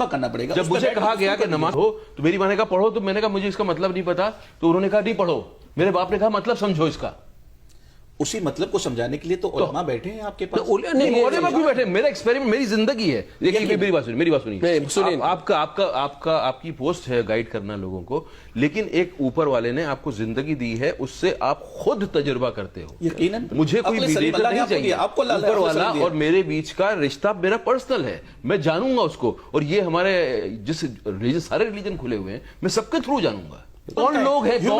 کرنا پڑے گا. جب مجھے کہا گیا کہ نماز ہو تو میری ماں نے کہا پڑھو, تو میں نے کہا مجھے اس کا مطلب نہیں پتا, تو انہوں نے کہا نہیں پڑھو. میرے باپ نے کہا مطلب سمجھو اس کا. اسی مطلب کو سمجھانے کے لیے تو علماء بیٹھے ہیں آپ کے پاس. نہیں, علماء بھی بیٹھے. میرا ایکسپیریمنٹ میری زندگی ہے. دیکھیے میری بات سنیے. آپ کی پوسٹ ہے گائیڈ کرنا لوگوں کو, لیکن ایک اوپر والے نے آپ کو زندگی دی ہے, اس سے آپ خود تجربہ کرتے ہو. یقیناً مجھے کوئی میڈیٹر نہیں چاہیے. اوپر والا اور میرے بیچ کا رشتہ میرا پرسنل ہے, میں جانوں گا اس کو. اور یہ ہمارے جس سارے ریلیجن کھلے ہوئے ہیں, میں سب کے تھرو جانوں گا کون لوگ ہیں جو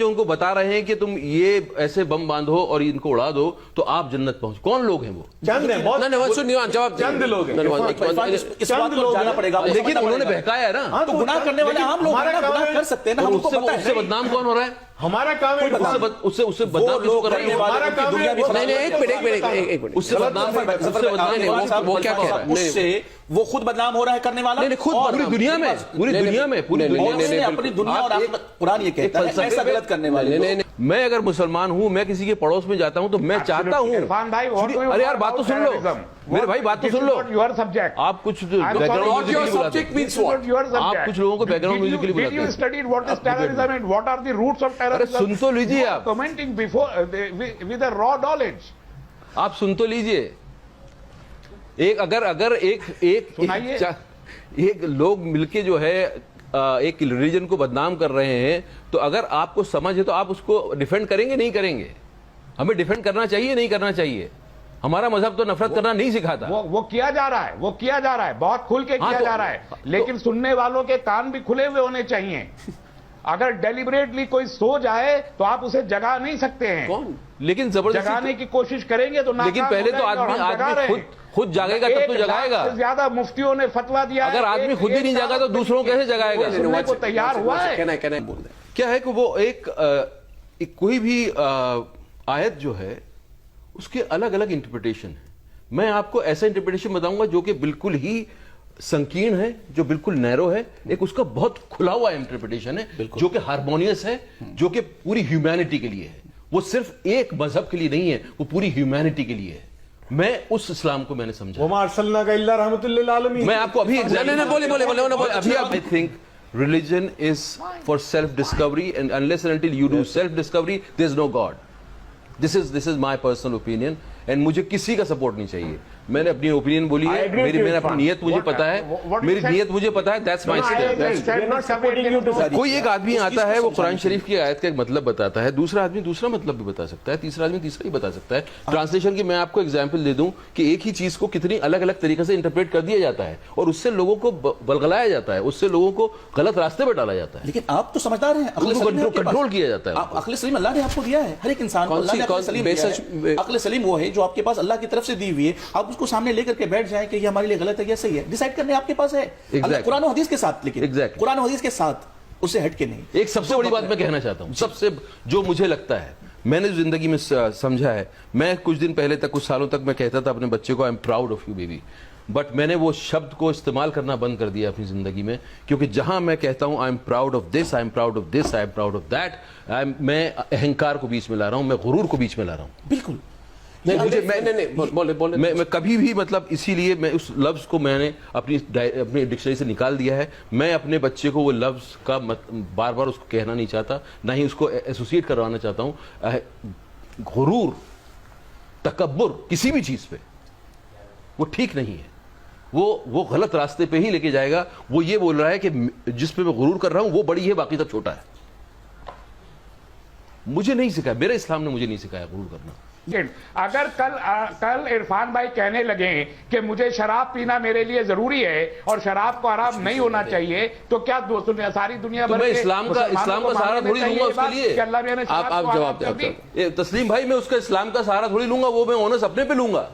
ان کو بتا رہے ہیں کہ تم یہ ایسے بم باندھو اور ان کو اڑا دو تو آپ جنت پہنچ. کون لوگ ہیں وہ؟ چند لوگ ہیں. لیکن انہوں نے بہکایا ہے نا, تو گناہ کرنے والے عام لوگ گناہ کر سکتے ہیں نا. اس سے بدنام کون ہو رہا ہے؟ ہمارا کام ہے اس سے بدنام کس کو کر رہی ہے؟ ہمارا کام ہے اس سے بدنام وہ کیا کہہ رہا ہے؟ اس سے وہ خود بدنام ہو رہا ہے کرنے والا. خود پوری دنیا میں اپنی دنیا اور قرآن یہ کہتا ہے ایسا غلط کرنے والے. میں اگر مسلمان ہوں, میں کسی کے پڑوس میں جاتا ہوں تو میں چاہتا ہوں. ارے یار بات تو سن لو میرے بھائی, بات تو سن لو. آپ کچھ بیک گراؤنڈ لوگوں کو بیک گراؤنڈ میوزک کے لیے بلاتے ہیں. سن تو لیجیے, آپ سن تو لیجیے. اگر ایک لوگ مل کے جو ہے ایک ریلیجن کو بدنام کر رہے ہیں, تو اگر آپ کو سمجھ ہے تو آپ اس کو ڈیفینڈ کریں گے نہیں کریں گے؟ ہمیں ڈیفینڈ کرنا چاہیے نہیں کرنا چاہیے؟ ہمارا مذہب تو نفرت کرنا نہیں سکھاتا. وہ کیا جا رہا ہے, بہت کھل کے کیا جا رہا ہے, لیکن سننے والوں کے کان بھی کھلے ہوئے ہونے چاہیے. اگر ڈیلیبریٹلی کوئی سو جائے تو آپ اسے جگا نہیں سکتے ہیں. لیکن زبردستی جگانے کی کوشش کریں گے تو لیکن پہلے تو آدمی خود جاگے گا تب تو جگائے گا. زیادہ مفتیوں نے فتوا دیا, اگر آدمی خود ہی نہیں جاگا تو دوسروں کیسے جگائے گا؟ سننے کو تیار ہوا ہے. کیا ہے کہ وہ ایک کوئی بھی آیت جو ہے اس کے الگ الگ انٹرپریٹیشن ہے. میں آپ کو ایسا انٹرپریٹیشن بتاؤں گا جو کہ بالکل ہی سنکین ہے, جو بالکل نیرو ہے. ایک اس کا بہت کھلا ہوا انٹرپریٹیشن ہے جو کہ ہارمونیس ہے, جو کہ پوری ہیومینٹی کے لیے ہے. وہ صرف ایک مذہب کے لیے نہیں ہے, وہ پوری ہیومینٹی کے لیے ہے. میں اس اسلام کو میں نے سمجھا. وما ارسلناک الا رحمۃ للعالمین. میں آپ کو ابھی religion is for self discovery, and unless and until you do self discovery there is no God. This is my personal opinion, and مجھے کسی کا سپورٹ نہیں چاہیے. میں نے اپنی اوپینین بولی ہے, میری اپنی نیت مجھے پتا ہے, میری نیت مجھے پتا ہے. That's my step. کوئی ایک آدمی آتا ہے, وہ قرآن شریف کی آیت کا ایک مطلب بتاتا ہے, دوسرا آدمی دوسرا مطلب بھی بتا سکتا ہے, تیسرا آدمی تیسرا ہی بتا سکتا ہے. ٹرانسلیشن کی میں آپ کو ایگزامپل دے دوں کہ ایک ہی چیز کو کتنی الگ الگ طریقے سے انٹرپریٹ کر دیا جاتا ہے, اور اس سے لوگوں کو بلغلایا جاتا ہے, اس سے لوگوں کو غلط راستے پہ ڈالا جاتا ہے. لیکن آپ تو سمجھدار ہیں, کنٹرول کیا جاتا ہے. عقل سلیم اللہ نے آپ کو دیا ہے. ہر ایک انسان کو اللہ نے عقل سلیم وہ ہے جو آپ کے پاس اللہ کی طرف سے دی ہوئی ہے. آپ اس کو سامنے لے کر کے بیٹھ جائیں کہ یہ ہمارے لیے غلط ہے یا صحیح ہے, ڈیسائیڈ کرنے آپ کے پاس ہے. قرآن و حدیث کے ساتھ, لیکن قرآن و حدیث کے ساتھ اس سے ہٹ کے نہیں. ایک سب سے بڑی بات میں کہنا چاہتا ہوں, سب سے جو مجھے لگتا ہے, میں نے زندگی میں سمجھا ہے. میں کچھ دن پہلے تک, کچھ سالوں تک میں کہتا تھا اپنے بچے کو I am proud of you baby, but میں نے وہ شبد کو استعمال کرنا بند کر دیا اپنی زندگی میں. کیونکہ جہاں میں کہتا ہوں I am proud of this, I am proud of this, I am proud of that, میں اہنکار کو بیچ میں لا رہا ہوں, میں غرور کو بیچ میں لا رہا ہوں. بالکل میں کبھی بھی مطلب اسی لیے میں اس لفظ کو میں نے اپنی ڈکشنری سے نکال دیا ہے. میں اپنے بچے کو وہ لفظ کا بار بار اس کو کہنا نہیں چاہتا, نہ ہی اس کو ایسوسیٹ کروانا چاہتا ہوں. غرور, تکبر کسی بھی چیز پہ وہ ٹھیک نہیں ہے, وہ غلط راستے پہ ہی لے کے جائے گا. وہ یہ بول رہا ہے کہ جس پہ میں غرور کر رہا ہوں وہ بڑی ہے, باقی سب چھوٹا ہے. مجھے نہیں سکھایا, میرے اسلام نے مجھے نہیں سکھایا غرور کرنا. اگر کل عرفان بھائی کہنے لگیں کہ مجھے شراب پینا میرے لیے ضروری ہے اور شراب کو حرام نہیں ہونا چاہیے, تو کیا ساری دنیا میں اسلام کا سہارا تھوڑی لوں گا اس کے لیے. آپ جواب دیں تسلیم بھائی, میں اس کا اسلام کا سہارا تھوڑی لوں گا, وہ میں اونس اپنے پہ لوں گا.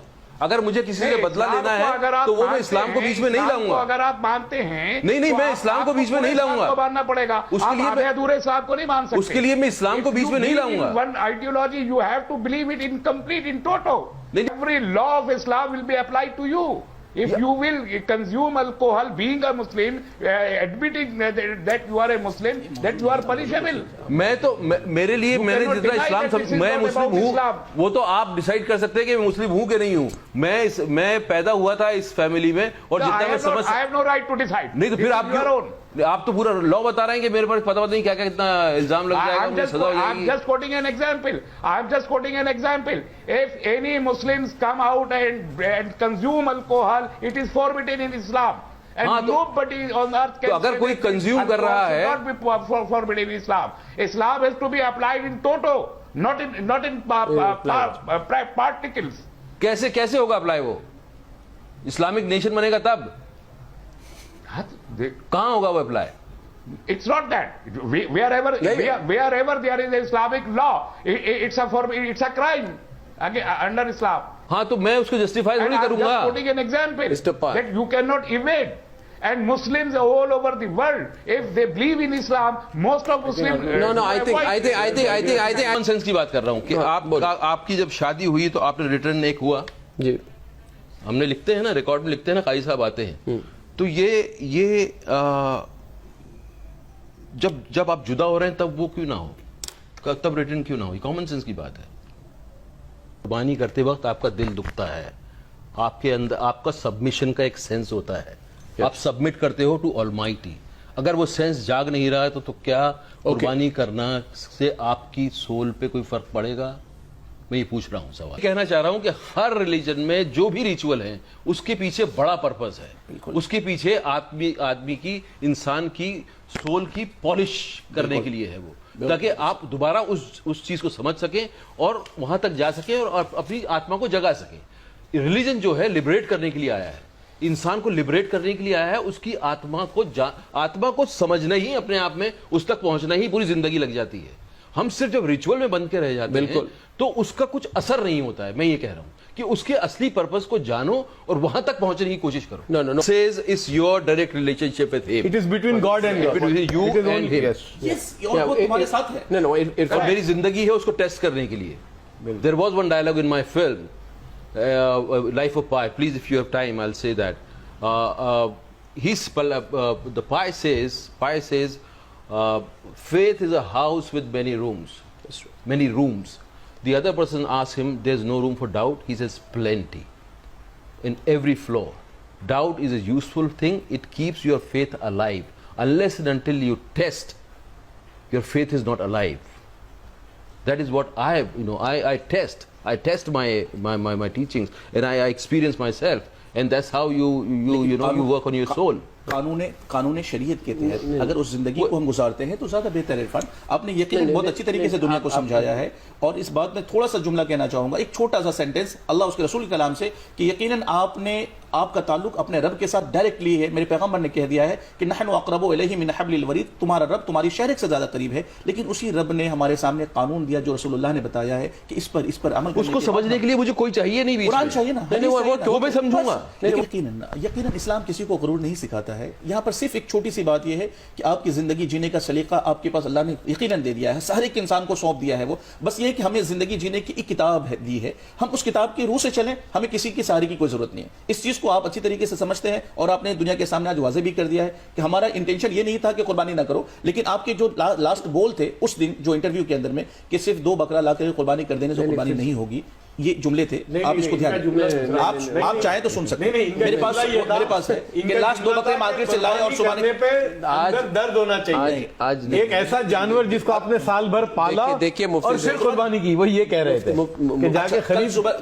اگر مجھے کسی سے بدلہ لینا ہے تو وہ میں اسلام کو بیچ میں نہیں لاؤں گا. اگر آپ مانتے ہیں نہیں, میں اسلام کو بیچ میں نہیں لاؤں گا, ماننا پڑے گا. اس کے لیے ادھورے صاحب کو نہیں مان سکتے. اس کے لیے میں اسلام کو بیچ میں نہیں لاؤں گا. One ideology you have to believe it incomplete in toto. Every law of Islam will be applied to you. If you will consume alcohol, being a Muslim, admitting that you are a Muslim, that you are punishable. میں تو میرے لیے میں نے جتنا اسلام میں مسلم ہوں وہ تو آپ ڈیسائیڈ کر سکتے ہیں کہ میں مسلم ہوں کہ نہیں ہوں. میں پیدا ہوا تھا اس فیملی میں اور جتنا میں سمجھ I have no right to decide. نہیں تو پھر آپ تو پورا لا بتا رہے ہیں کہ میرے پاس پتہ نہیں کیا کیا کتنا الزام لگ جائے گا, مجھے سزا ہو جائے گی. I'm just quoting an example. I'm just quoting an example. If any Muslims come out and consume alcohol, it is forbidden in Islam. And nobody on earth can اگر کوئی کنزیوم کر رہا ہے not be forbidden in Islam. Islam has to be applied in toto, not in particles. کیسے ہوگا apply وہ؟ Islamic nation بنے گا تب کہاں ہوگا وہ apply? It's not that. Wherever there is Islamic law, it's a crime under Islam. ہاں تو میں اس کو جسٹیفائی نہیں کروں گا. I'm just putting an example that you cannot evade. And Muslims all over the world, if they believe in Islam, most of Muslims. No, I think common sense کی بات کر رہا ہوں کہ آپ کی جب شادی ہوئی تو آپ نے ریٹرن ایک ہوا. جی ہم نے لکھتے ہیں نا, ریکارڈ میں لکھتے ہیں نا, قاضی صاحب آتے ہیں تو یہ جب آپ جدا ہو رہے ہیں تب وہ کیوں نہ ہو, تب ریٹرن کیوں نہ ہو؟ یہ کامن سینس کی بات ہے. قربانی کرتے وقت آپ کا دل دکھتا ہے, آپ کے اندر آپ کا سبمیشن کا ایک سینس ہوتا ہے, آپ سبمٹ کرتے ہو ٹو آلمائٹی. اگر وہ سینس جاگ نہیں رہا ہے تو کیا قربانی کرنا سے آپ کی سول پہ کوئی فرق پڑے گا؟ میں یہ پوچھ رہا ہوں سوال. کہنا چاہ رہا ہوں کہ ہر ریلیجن میں جو بھی ریچول ہیں اس کے پیچھے بڑا پرپز ہے. اس کے پیچھے آدمی کی, انسان کی سول کی پالش کرنے کے لیے ہے وہ, تاکہ آپ دوبارہ اس چیز کو سمجھ سکیں اور وہاں تک جا سکیں اور اپنی آتما کو جگا سکیں. ریلیجن جو ہے لبریٹ کرنے کے لیے آیا ہے, انسان کو لبریٹ کرنے کے لیے آیا ہے. اس کی آتما کو سمجھنا ہی, اپنے آپ میں اس تک پہنچنا ہی پوری زندگی لگ جاتی ہے. ہم صرف جب ریچول میں بند کے رہ جاتے ہیں تو اس کا کچھ اثر نہیں ہوتا ہے. میں یہ کہہ رہا ہوں کہ اس کے اصلی پرپز کو جانو اور وہاں تک پہنچنے کی کوشش کرو. No. Says it's your direct relationship with him. It is between God and God. Between you and him. Yes, اور وہ تمہارے ساتھ ہے. No, اور میری زندگی ہے اس کو ٹیسٹ کرنے کے لیے. There was one dialogue in my film, Life of Pi. Please, if you have time, I'll say that. The Pi says, faith is a house with many rooms. Many rooms. The other person asks him, there's no room for doubt. He says, plenty. In every floor. Doubt is a useful thing. It keeps your faith alive. Unless and until you test, your faith is not alive. That is what I test. I test my teachings and I experience myself. And that's how you work on your soul. قانون شریعت کے تحت اگر اس زندگی کو ہم گزارتے ہیں تو زیادہ بہتر ہے. عرفان, آپ نے یقیناً بہت اچھی طریقے سے دنیا کو سمجھایا ہے. اور اس بات میں تھوڑا سا جملہ کہنا چاہوں گا, ایک چھوٹا سا سینٹنس اللہ اس کے رسول کے کلام سے, کہ یقیناً آپ کا تعلق اپنے رب کے ساتھ ڈائریکٹلی ہے. میرے پیغمبر نے کہہ دیا ہے کہ نحن اقرب الیہ من حبل الورید, تمہارا رب تمہاری شہرک سے زیادہ قریب ہے. لیکن اسی رب نے ہمارے سامنے قانون دیا جو رسول اللہ نے بتایا ہے کہ اس پر عمل کرنے. اس کو سمجھنے کے لیے مجھے کوئی چاہیے نہیں, قرآن چاہیے نا, وہ میں سمجھوں گا. یقیناً اسلام کسی کو غرور نہیں سکھاتا ہے. یہاں پر صرف ایک چھوٹی سی بات یہ ہے کہ آپ کی زندگی جینے کا سلیقہ آپ کے پاس اللہ نے یقیناً دے دیا ہے, ہر ایک انسان کو سونپ دیا ہے. وہ بس یہ ہے کہ ہمیں زندگی جینے کی ایک کتاب دی ہے, ہم اس کتاب کی روح سے چلیں, ہمیں کسی کی سہارے کی کوئی ضرورت نہیں ہے. اس چیز کو آپ اچھی طریقے سے سمجھتے ہیں اور آپ نے دنیا کے سامنے آج واضح بھی کر دیا ہے کہ ہمارا انٹینشن یہ نہیں تھا کہ قربانی نہ کرو, لیکن آپ کے جو لاسٹ گول تھے اس دن جو انٹرویو کے اندر میں کہ صرف 2 بکرا لا کر قربانی کر دینے سے قربانی نہیں ہوگی, یہ جملے تھے. آپ اس کو دھیان آپ چاہیں تو سن سکتے ہیں. میرے پاس ہے کہ لاسٹ 2 بکرے مارکیٹ سے لائے اور قربانی پہ درد ہونا چاہیے. ایک ایسا جانور جس کو آپ نے سال بھر پالا اور پھر قربانی کی, وہ یہ کہہ رہے تھے کہ جا کے خرید صبح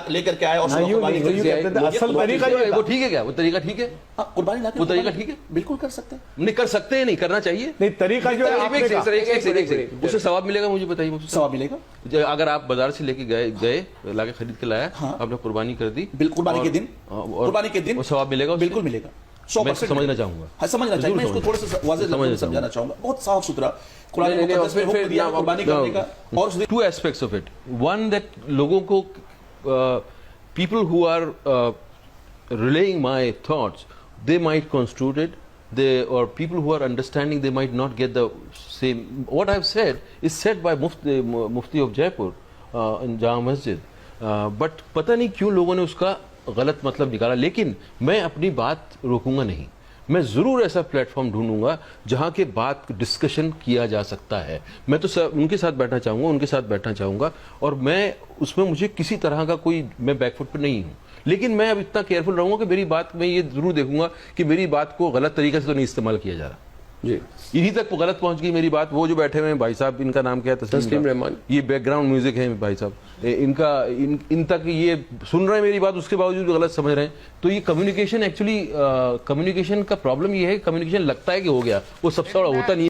لے کر کے آئے اور قربانی کی. اصل طریقہ یہ وہ ٹھیک ہے کیا؟ وہ طریقہ ٹھیک ہے, قربانی لا کے وہ طریقہ ٹھیک ہے, بالکل کر سکتے ہیں. نہیں کر سکتے, نہیں کرنا چاہیے. نہیں طریقہ جو ہے اس سے ثواب ملے گا, مجھے بتائیے. ثواب ملے گا اگر آپ بازار سے لے کے گئے لا کے خرید کے لایا, آپ نے قربانی کر دی, قربانی کے دن ثواب ملے گا, بالکل ملے گا. سمجھنا چاہوں گا, میں اس کو تھوڑا سا واضح سمجھانا چاہوں گا. بہت صاف ستھرا قرآن مقدس میں حکم دیا قربانی کرنے کا. اور 2 aspects of it. One, that لوگوں کو people who are relaying my thoughts, they might construe it, or people who are understanding, they might not get the same. What I've said is said by Mufti of Jaipur in Jama Masjid, but پتہ نہیں کیوں لوگوں نے اس کا غلط مطلب نکالا، لیکن میں اپنی بات روکوں گا نہیں. میں ضرور ایسا پلیٹ فارم ڈھونڈوں گا جہاں کے بات ڈسکشن کیا جا سکتا ہے. میں تو ان کے ساتھ بیٹھنا چاہوں گا، ان کے ساتھ بیٹھنا چاہوں گا، اور میں اس میں مجھے کسی طرح کا کوئی میں بیک فٹ پہ نہیں ہوں. لیکن میں اب اتنا کیئرفل رہوں گا کہ میری بات میں یہ ضرور دیکھوں گا کہ میری بات کو غلط طریقے سے تو نہیں استعمال کیا جا رہا. جی انہی تک غلط پہنچ گئی میری بات. وہ جو بیٹھے ہوئے ہیں بھائی صاحب، ان کا نام کیا ہے؟ تسلیم رحمان. یہ بیک گراؤنڈ میوزک ہے بھائی صاحب، ان تک یہ سن رہے ہیں میری بات، اس کے باوجود بھی غلط سمجھ رہے ہیں. تو یہ کمیونیکیشن ایکچولی کمیونیکیشن کا پرابلم یہ ہے، کمیونیکیشن لگتا ہے کہ ہو گیا، وہ سب سے بڑا ہوتا نہیں.